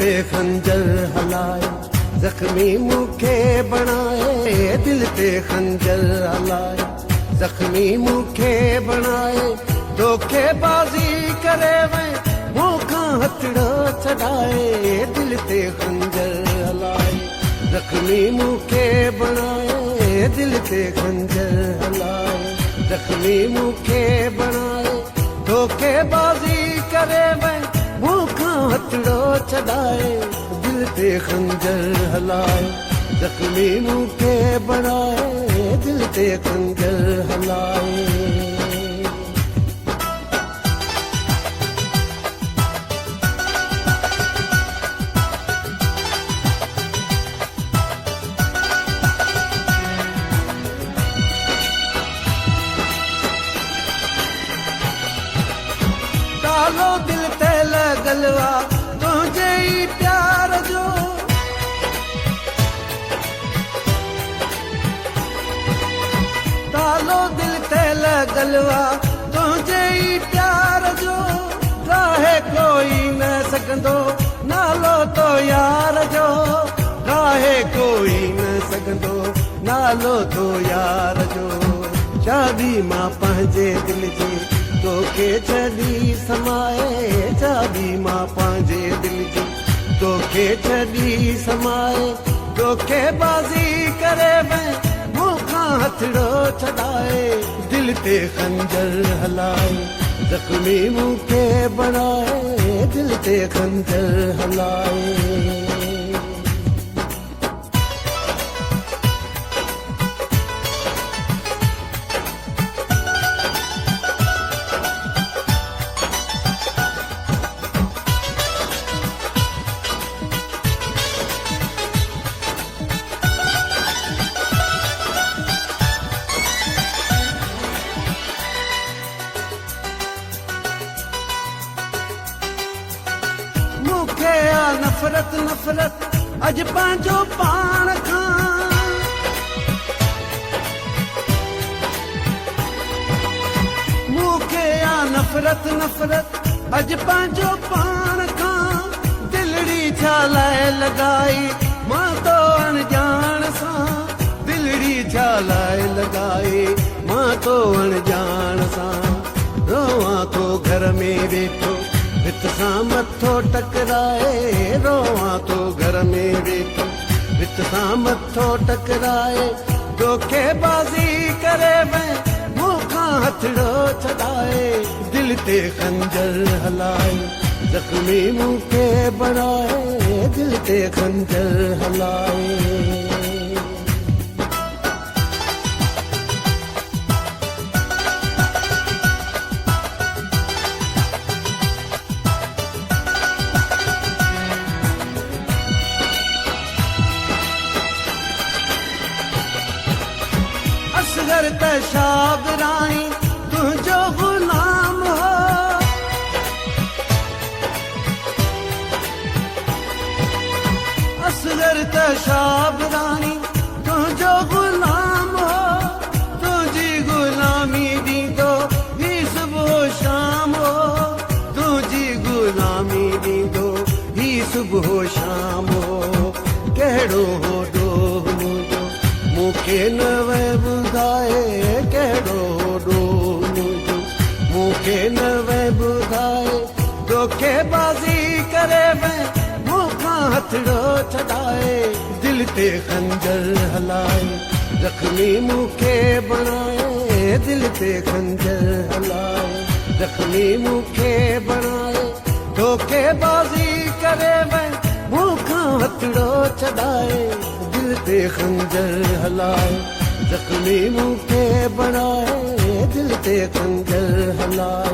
ते खंजर हलाए, जख्मी मूंखे बणाए, दिल ते खंजर हलाए, जख्मी मूंखे बणाए, धोखेबाज़ी करे वै मूंखां हथड़ो छॾाए, दिल ते खंजर हलाए, जख्मी मूंखे बणाए, दिल ते खंजर हलाए, जख्मी मूंखे बणाए, धोखेबाज़ी करे वै मूंखां हथड़ो छॾाए, दिल ते खंजर हलाए, जख्मी मूंखे बणाए, दिल ते खंजर हलाए। तालो दिल ते लगलवा तुझे ही प्यार जो, तालो दिल ते लगलवा तुझे ही प्यार जो, राहे कोई न सकंदो नालो तो यार जो, राहे कोई न सकंदो नालो तो यार जो, शादी मां पंहिंजे दिल जी तोखे छॾी समाए, चाबी मां पंहिंजे दिल जी तोखे छॾी समाए, धोखेबाज़ी करे वै मूंखां हथड़ो छॾाए, दिल ते खंजर हलाए, जख्मी मूंखे बणाए, दिल ते खंजर हलाए। मूंखे आ नफ़रत नफ़रत अज पंहिंजो पाण खां, मूंखे आ नफ़रत नफ़रत अज पंहिंजो पाण खां, दिलड़ी छा लाइ लॻाई मां तो अणजाण सां, दिलड़ी छा लाइ लॻाई मां तो अणजाण सां, रोवां थो घर में वेठो भित सां मथो टकराए, रोवां तो घर में वेठो भित सां मथो टकराए, धोखेबाज़ी करे वै मूंखां हथड़ो छॾाए, दिल ते खंजर हलाए, जख्मी मूंखे बणाए, दिल ते खंजर हलाए। असगर तशाब राणी तुझो गुलाम हो, असगर तशाब राणी तुझो गुलाम हो, तुझी गुलामी दीदो ही सुबह शाम हो, तुझी गुलामी दीदो ही सुबह शाम हो, कहिड़ो हो ॾोह मुंहिंजो मूंखे न वै ॿुधाए, कहिड़ो ॾोह मुंहिंजो मूंखे न वै ॿुधाए, धोखेबाज़ी करे वै मूंखां हथड़ो छॾाए, दिल ते खंजर हलाए, जख्मी मूंखे बणाए, दिल ते खंजर हलाए, जख्मी मूंखे बणाए, धोखेबाज़ी करे वै मूंखां हथड़ो छॾाए, दिल ते खंजर हलाए, जख्मी मूंखे बणाए, दिल ते खंजर हलाए।